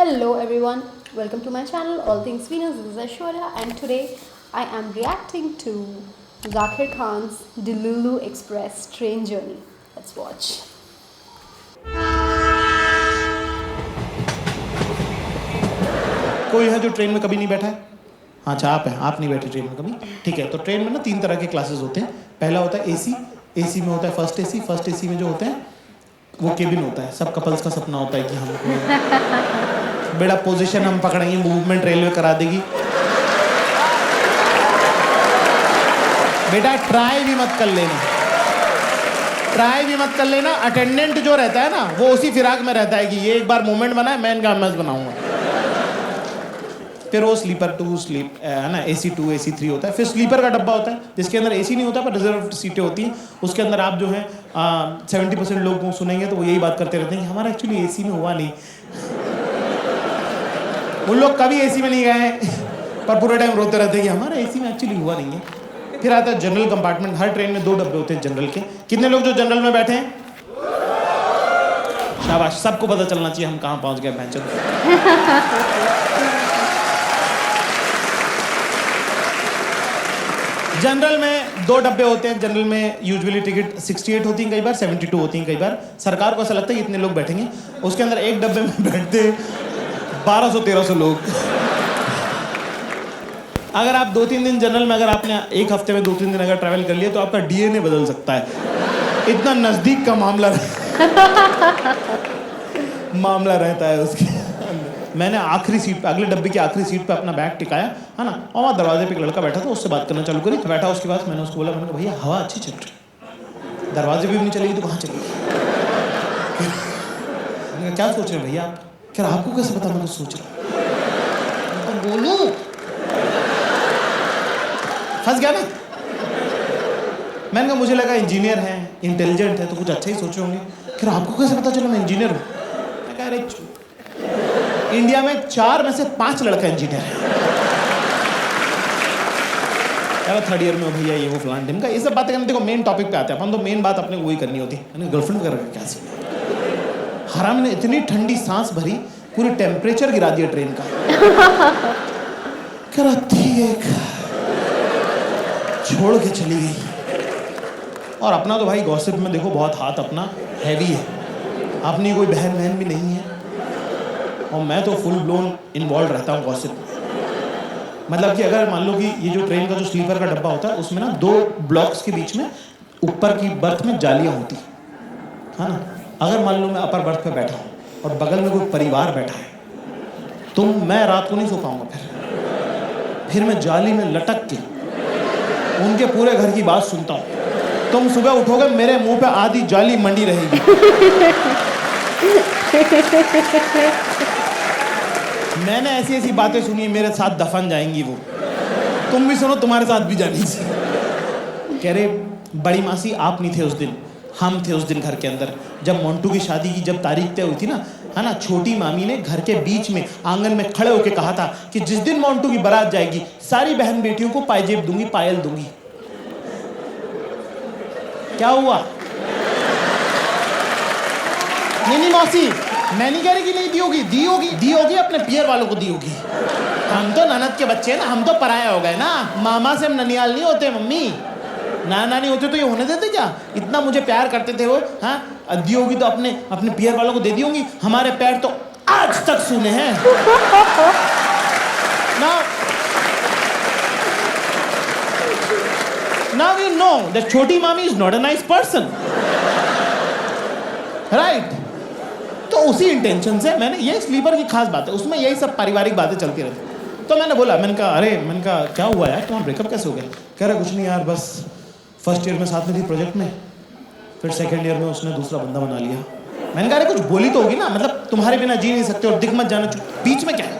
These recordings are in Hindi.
Hello everyone, welcome to my channel All Things Venus. This is Aishwarya and today I am reacting to Zakir Khan's Delulu Express train journey. Let's watch. कोई है जो ट्रेन में कभी नहीं बैठा है? अच्छा आप हैं, आप नहीं बैठे ट्रेन में कभी? ठीक है, तो ट्रेन में ना 3 तरह के क्लासेस होते हैं। पहला होता है एसी, एसी में होता है फर्स्ट एसी में जो होते हैं वो केबिन होता है। सब कपल्स का सपना होता है कि हम बड़ा पोजीशन हम पकड़ेंगे, मूवमेंट रेलवे करा देगी। बेटा ट्राई भी मत कर लेना, अटेंडेंट जो रहता है ना वो उसी फिराक में रहता है कि ये एक बार मूवमेंट बनाए मैं इनका एमएस बनाऊंगा। फिर वो स्लीपर 2 है ना, AC 2 AC 3 होता है। फिर स्लीपर का डब्बा होता है जिसके अंदर AC नहीं होता पर रिजर्व सीटें होती हैं। उसके अंदर आप जो है 70% लोग सुनेंगे तो वो यही बात करते रहते हैं कि हमारा एक्चुअली AC में हुआ नहीं। उन लोग कभी AC में नहीं गए पर पूरे टाइम रोते रहते हैं कि हमारा AC में एक्चुअली हुआ नहीं है। फिर आता है जनरल कंपार्टमेंट। हर ट्रेन में 2 डब्बे होते हैं जनरल के। कितने लोग जो जनरल में बैठे हैं? शाबाश, सबको पता चलना चाहिए हम कहाँ पहुँच गए। जनरल में 2 डब्बे होते हैं। जनरल में यूजुअली टिकट 68 होती है, कई बार 72 होती हैं। कई बार सरकार को ऐसा लगता है कि इतने लोग बैठेंगे। उसके अंदर एक डब्बे में बैठते 1200-1300 लोग। अगर आप 2-3 दिन जनरल में, अगर आपने एक हफ्ते में 2-3 दिन अगर ट्रैवल कर लिया तो आपका DNA बदल सकता है। इतना नजदीक का मामला रहता है उसके। मैंने आखिरी सीट पे, अगले डब्बे की आखिरी सीट पे अपना बैग टिकाया, है ना, और वहाँ दरवाजे पे एक लड़का बैठा था, उससे बात करना चालू करी। बैठा, उसके बाद मैंने उसको बोला, मैंने कहा भैया हवा अच्छी चल रही, दरवाजे भी नहीं चलेगी तो कहाँ चलेगी? मैंने कहा क्या सोच रहे भैया आप? क्या आपको कैसे पता मैं कुछ सोच रहा हूँ? बोलूं फंस गया ना। मैंने कहा मुझे लगा इंजीनियर है, इंटेलिजेंट है तो कुछ अच्छा ही सोचे होंगे। क्या आपको कैसे पता चला मैं इंजीनियर हूँ? मैं कह रही इंडिया में 4 में से 5 लड़का इंजीनियर है। 3rd ईयर में हो भैया, ये वो फलान ढिमका, ये सब बातें करने। देखो मेन टॉपिक पे आते हैं अपन, तो मेन बात अपने को वही करनी होती है। गर्लफ्रेंड वगैरह क्या सीन? हराम ने इतनी ठंडी सांस भरी, पूरी टेम्परेचर गिरा दिया ट्रेन का। एक छोड़ के चली गई। और अपना तो भाई गॉसिप में देखो बहुत हाथ अपना हैवी है। अपनी कोई बहन भी नहीं है और मैं तो फुल ब्लोन इन्वॉल्व रहता हूँ गॉसिप में। मतलब कि अगर मान लो कि ये जो ट्रेन का जो स्लीपर का डब्बा होता है उसमें ना 2 ब्लॉक्स के बीच में ऊपर की बर्थ में जालियाँ होती है ना। अगर मान लो मैं अपर बर्थ पे बैठा हूँ और बगल में कोई परिवार बैठा है तो मैं रात को नहीं सो पाऊंगा। फिर मैं जाली में लटक के उनके पूरे घर की बात सुनता हूँ। तुम सुबह उठोगे मेरे मुंह पे आधी जाली मंडी रहेगी। मैंने ऐसी बातें सुनी है, मेरे साथ दफन जाएंगी वो। तुम भी सुनो, तुम्हारे साथ भी जानी चाहिए। कह रहे बड़ी मासी आप नहीं थे उस दिन, हम थे उस दिन घर के अंदर। जब मोंटू की शादी की जब तारीख तय हुई थी ना, है ना, छोटी मामी ने घर के बीच में आंगन में खड़े होकर कहा था कि जिस दिन मोंटू की बारात जाएगी सारी बहन बेटियों को पायजेब दूंगी, पायल दूंगी। क्या हुआ? नहीं मौसी, मैं नहीं कह रही कि नहीं दी होगी अपने पियर वालों को दी होगी। हम तो ननद के बच्चे हैं ना, हम तो पराया हो गए ना। मामा से हम ननियाल नहीं होते मम्मी, नाना नहीं होते तो ये होने देते क्या? इतना मुझे प्यार करते थे वो। हाँ दी होगी तो अपने पियर वालों को दे दी होंगी। हमारे पैर तो आज तक सूने हैं ना। Now you know that छोटी मामी is not a nice person, right? तो उसी इंटेंशन से मैंने, ये स्लीपर की खास बात है, उसमें यही सब पारिवारिक बातें चलती रहती। तो मैंने बोला, मैंने कहा क्या हुआ यार, तुम्हारा ब्रेकअप कैसे हो गया? कह रहा कुछ नहीं यार, बस फर्स्ट ईयर में साथ में थी प्रोजेक्ट में, फिर 2nd ईयर में उसने दूसरा बंदा बना लिया। मैंने कहा कुछ बोली तो होगी ना, मतलब तुम्हारे बिना जी नहीं सकते और दिख मत जाना, बीच में क्या है?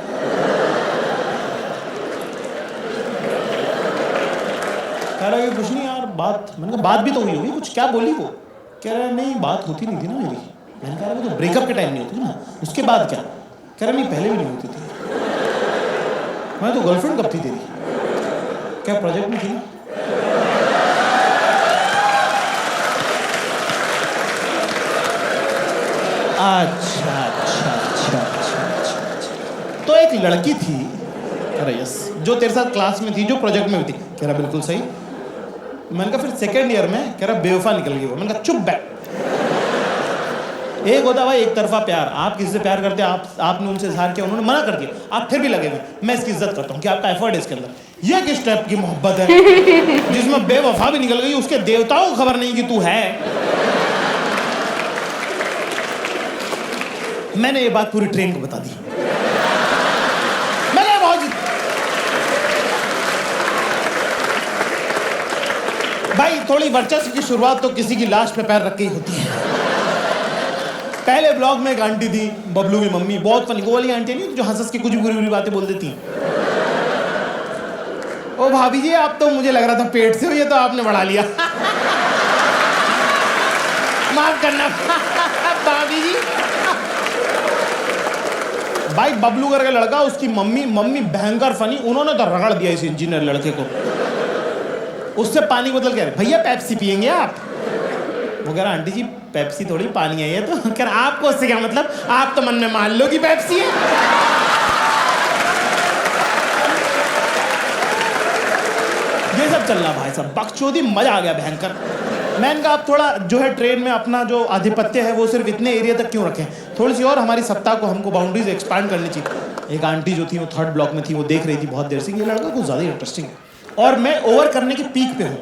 कह रहा है कुछ नहीं यार बात। मैंने कहा बात भी तो हुई होगी कुछ, क्या बोली वो? कह रहा है नहीं बात होती नहीं थी ना मेरी। मैंने कहा वो तो ब्रेकअप के टाइम नहीं होती ना, उसके बाद क्या? कह रहा नहीं पहले भी नहीं होती थी। मैं तो गर्लफ्रेंड कब थी तेरी? क्या प्रोजेक्ट में थी ना? अच्छा अच्छा अच्छा अच्छा अच्छा अच्छा। एक लड़की थी, कह रहा यस, जो तेरे साथ क्लास में थी, जो प्रोजेक्ट में भी थी। कह रहा बिल्कुल सही। मैंने कहा फिर सेकेंड ईयर में, कह रहा बेवफा निकल गई वो। मैंने कहा चुप बैठ। एक होता भाई एक तरफा प्यार, आप किसी से प्यार करते हैं, आपने उनसे इजहार किया, उन्होंने मना कर दिया, आप फिर भी लगे हुए। मैं इसकी इज्जत करता हूँ कि आपका एफर्ट है इसके अंदर। ये किस टाइप की मोहब्बत है जिसमें बेवफा भी निकल गई, उसके देवताओं को खबर नहीं कि तू है। मैंने ये बात पूरी ट्रेन को बता दी। मैंने बहुत भाई थोड़ी वर्चस्व की शुरुआत तो किसी की लाश पे पैर रख के ही होती है। पहले ब्लॉग में एक आंटी थी, बबलू की मम्मी, बहुत फनी, वो वाली आंटी नहीं जो हंस के कुछ बुरी बुरी बातें बोल देती। ओ भाभी जी, आप तो मुझे लग रहा था पेट से हो, ये तो आपने बढ़ा लिया। माफ करना भाभी जी। भाई बबलू करके लड़का, उसकी मम्मी भयंकर फनी, उन्होंने तो रगड़ दिया इस इंजीनियर लड़के को। उससे पानी बोतल कह रहे भैया पेप्सी पियेंगे आप? वो कह रहा आंटी जी पेप्सी थोड़ी पानी है ये तो। कह रहा आपको उससे क्या मतलब, आप तो मन में मान लो कि पेप्सी है। ये सब चल रहा भाई साहब, बकचोदी, मजा आ गया भयंकर। मैंने कहा आप थोड़ा जो है ट्रेन में अपना जो आधिपत्य है वो सिर्फ इतने एरिया तक क्यों रखें, थोड़ी सी और हमारी सत्ता को, हमको बाउंड्रीज एक्सपांड करनी चाहिए। एक आंटी जो थी वो थर्ड ब्लॉक में थी, वो देख रही थी बहुत देर से, ये लड़का कुछ ज़्यादा इंटरेस्टिंग है और मैं ओवर करने की पीक पे हूँ।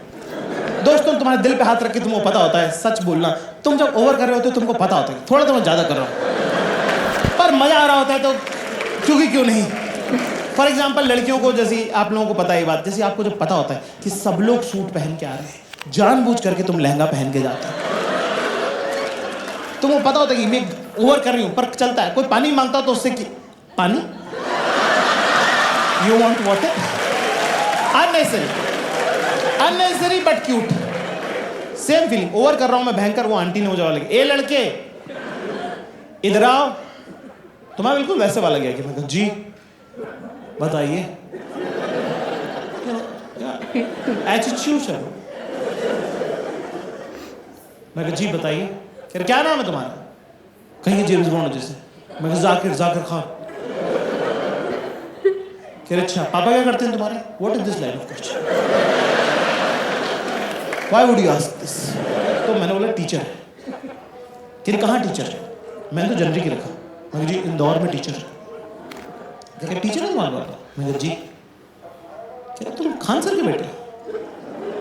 दोस्तों तुम्हारे दिल पे हाथ रख के तुमको पता होता है, सच बोलना, तुम जब ओवर कर रहे होते हो तुमको पता होता है थोड़ा तो मैं ज़्यादा कर रहा हूँ, पर मज़ा आ रहा होता है तो क्योंकि क्यों नहीं। फॉर एग्जाम्पल लड़कियों को, जैसे आप लोगों को पता है ये बात, जैसे आपको जब पता होता है कि सब लोग सूट पहन के आ रहे हैं, जानबूझ करके तुम लहंगा पहन के जाते हो। तुमको पता होता है कि मैं ओवर कर रही हूँ, पर चलता है। कोई पानी मांगता तो उससे पानी, you want water, unnecessary but cute. Same feeling, over कर रहा हूं मैं भयंकर, वो आंटी ने मुझे वाला ए लड़के इधर आओ, तुम्हारा बिल्कुल वैसे वाला गया कि मैं जी बताइए, एटीट्यूड है। मैं जी बताइए, कह क्या नाम है तुम्हारा? कहीं जेम्स बॉन्ड जैसे। मैं जाकिर खान। कह रहे अच्छा पापा क्या करते हैं तुम्हारे? What is this line of question, why would you ask this? तो मैंने बोला टीचर है। कह रहे कहाँ टीचर है? मैंने तो जनरी की रखा। मैं जी इंदौर में टीचर है। कह टीचर है तुम्हारा बाबा? मैं जी। कह रहे तुम खान सर के बेटे?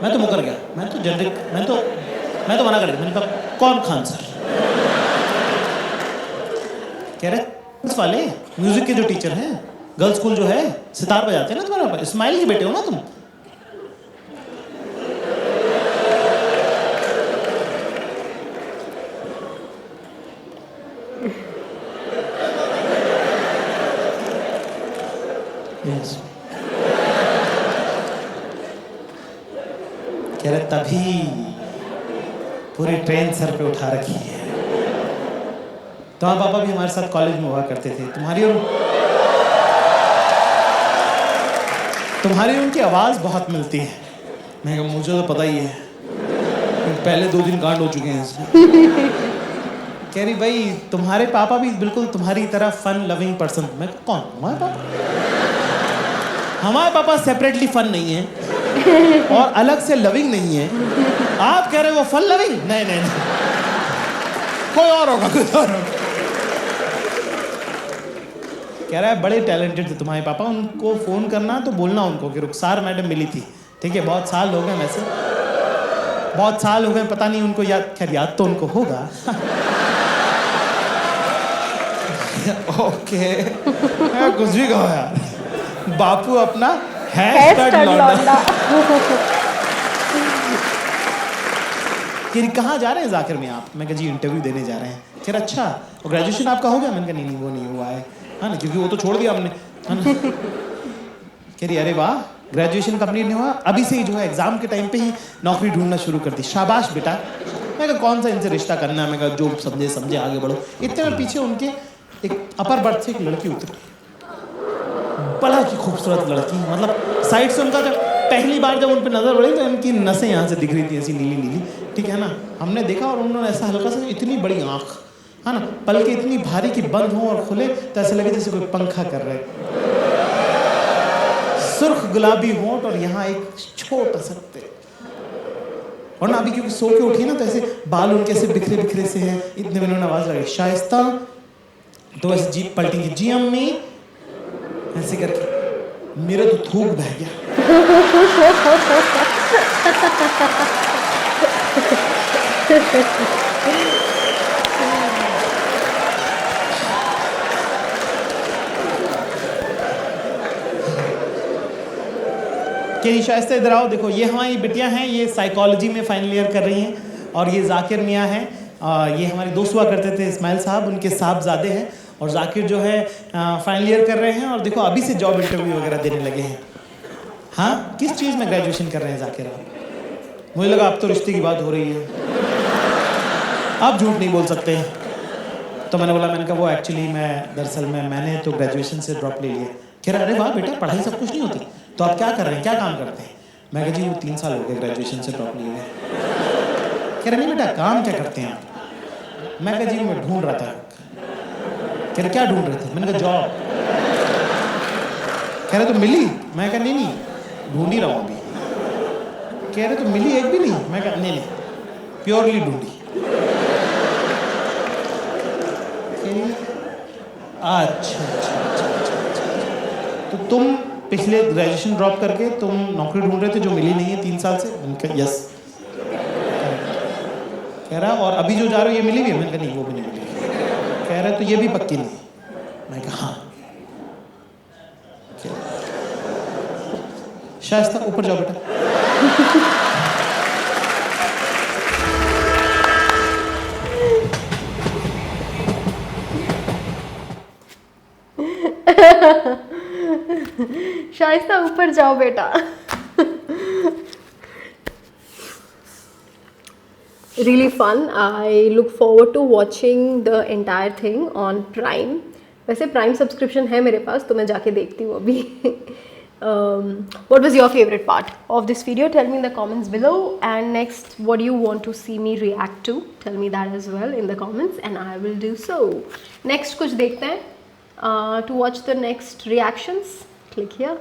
मैं तो मुकर गया, मैं तो जनरी, मैं तो मना कर दिया। मैंने कहा कौन खान सर? कह रहे उस वाले म्यूजिक के जो टीचर हैं, गर्ल्स स्कूल जो है, सितार बजाते हैं ना तुम्हारे पापा, इस्माइल के बेटे हो ना तुम? yes. कह रहे तभी पूरी ट्रेन सर पे उठा रखी है। तुम्हारे पापा भी हमारे साथ कॉलेज में हुआ करते थे, तुम्हारी उनकी आवाज़ बहुत मिलती है। मैं कहा मुझे तो पता ही है, पहले 2 दिन कांड हो चुके हैं इसमें। कह रही भाई तुम्हारे पापा भी बिल्कुल तुम्हारी तरह फन लविंग पर्सन। मैं कौन? हमारे पापा? हमारे पापा सेपरेटली फन नहीं है और अलग से लविंग नहीं है। आप कह रहे हो वो फन लविंग? नहीं, कोई और होगा, कोई और होगा। कह रहा है बड़े टैलेंटेड थे तुम्हारे पापा, उनको फ़ोन करना तो बोलना उनको कि रुखसार मैडम मिली थी। ठीक है, बहुत साल हो गए, वैसे बहुत साल हो गए, पता नहीं उनको याद, खैर याद तो उनको होगा। ओके कुछ भी कहो यार, बापू अपना हैशटैग लौंडा। कहाँ जा रहे हैं जाकिर में आप? मैं कहा जी इंटरव्यू देने जा रहे हैं। कह रहा अच्छा, और ग्रेजुएशन आपका हो गया? मैंने कहा नहीं वो नहीं हुआ है ना, क्योंकि वो तो छोड़ दिया हमने, है ना। कह रही अरे वाह, ग्रेजुएशन कंप्लीट नहीं हुआ, अभी से ही जो है एग्जाम के टाइम पे ही नौकरी ढूंढना शुरू कर दी, शाबाश बेटा। मैं कहा कौन सा इनसे रिश्ता करना है? मैं कहा जो समझे आगे बढ़ो। इतने में पीछे उनके एक अपर बर्थ से एक लड़की उतरी, बड़ा की खूबसूरत लड़की, मतलब साइड से उनका जब पहली बार जब उन पर नजर पड़ी तो इनकी नसें यहाँ से दिख रही थी ऐसी नीली नीली, ठीक है ना। हमने देखा और उन्होंने ऐसा हल्का सा, इतनी बड़ी आँख, हाँ ना, पलकें इतनी भारी कि बंद हो और खुले तो ऐसा लगे जैसे कोई पंखा कर रहे, सुर्ख गुलाबी होंठ और यहाँ एक छोटा सा तेल। और ना अभी क्योंकि सो के उठी है ना, तो ऐसे बाल उनके ऐसे बिखरे बिखरे से हैं, इतने में उन्होंने आवाज लगाई शाइस्ता, तो ऐसे जीप पलटेंगी, जी अम्मी, ऐसे करके मेरा तो थूक बह गया। कि शाइस्ता इधर आओ, देखो ये हमारी बिटियां हैं, ये साइकोलॉजी में फाइनल ईयर कर रही हैं, और ये जाकिर मियाँ हैं, ये हमारे दोस्त हुआ करते थे इस्माइल साहब, उनके साहबजादे हैं, और जाकिर जो है फाइनल ईयर कर रहे हैं, और देखो अभी से जॉब इंटरव्यू वगैरह देने लगे हैं। हाँ, किस चीज़ में ग्रेजुएशन कर रहे हैं जाकिर आप? मुझे लगा अब तो रिश्ते की बात हो रही है, आप झूठ नहीं बोल सकते। तो मैंने बोला, मैंने कहा वो एक्चुअली दरअसल मैंने तो ग्रेजुएशन से ड्रॉप ले लिया। कह रहा, अरे वाह बेटा, पढ़ाई सब कुछ नहीं होती, तो आप क्या कर रहे हैं, क्या काम करते हैं? मैं कहा जी वो 3 साल हो गए ग्रेजुएशन से ड्रॉप लिए हुए। कह रहे नहीं बेटा, काम क्या करते हैं आप? मैं कहा जी मैं ढूंढ रहा था। कह रहे क्या ढूंढ रहे थे? मैंने कहा जॉब। कह रहे तो मिली? मैं कहा नहीं, ढूंढ ही रहा हूँ अभी। कह रहे तो मिली एक भी नहीं? मैं कहा नहीं, प्योरली ढूंढी। अच्छा, तो तुम पिछले ग्रेजुएशन ड्रॉप करके तुम नौकरी ढूंढ रहे थे जो मिली नहीं है 3 साल से? मैंने कहा यस। कह रहा और अभी जो जा रहे हो ये मिली भी है? मैंने कहा नहीं, वो भी नहीं मिली। कह रहा तो ये भी पक्की नहीं? मैं कहा हाँ। शाइस्ता ऊपर जाओ बेटा। शाइस्ता ऊपर जाओ बेटा। Really fun. I look forward to watching the entire thing on Prime. वैसे Prime subscription है मेरे पास, तो मैं जाके देखती हूँ अभी। What was your favorite part of this video? Tell me in the comments below. And next, what do you want to see me react to? Tell me that as well in the comments, and I will do so. Next कुछ देखते हैं. To watch the next reactions, click here.